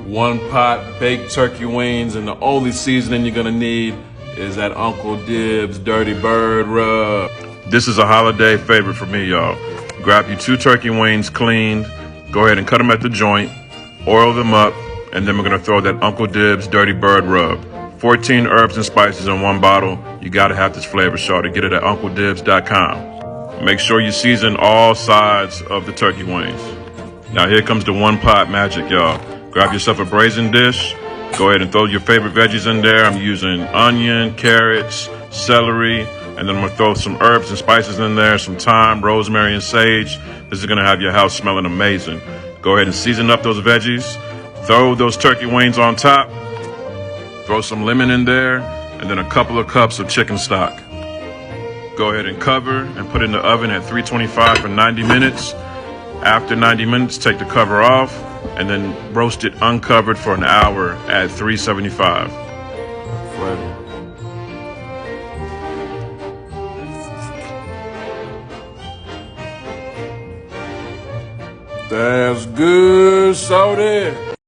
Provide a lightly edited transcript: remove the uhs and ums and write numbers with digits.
1 pot baked turkey wings, and the only seasoning you're gonna need is that Uncle Dibbz Dirty Bird rub. This is a holiday favorite for me, y'all. Grab you 2 turkey wings cleaned, go ahead and cut them at the joint, oil them up, and then we're gonna throw that Uncle Dibbz Dirty Bird rub. 14 herbs and spices in 1 bottle. You gotta have this flavor, y'all. To get it at UncleDibbz.com. Make sure you season all sides of the turkey wings. Now here comes the 1 pot magic, y'all. Grab yourself a braised dish. Go ahead and throw your favorite veggies in there. I'm using onion, carrots, celery, and then I'm gonna throw some herbs and spices in there, some thyme, rosemary, and sage. This is gonna have your house smelling amazing. Go ahead and season up those veggies. Throw those turkey wings on top. Throw some lemon in there, and then a couple of cups of chicken stock. Go ahead and cover and put it in the oven at 325 for 90 minutes. After 90 minutes, take the cover off, and then roast it uncovered for an hour at 375. That's good, Saudi.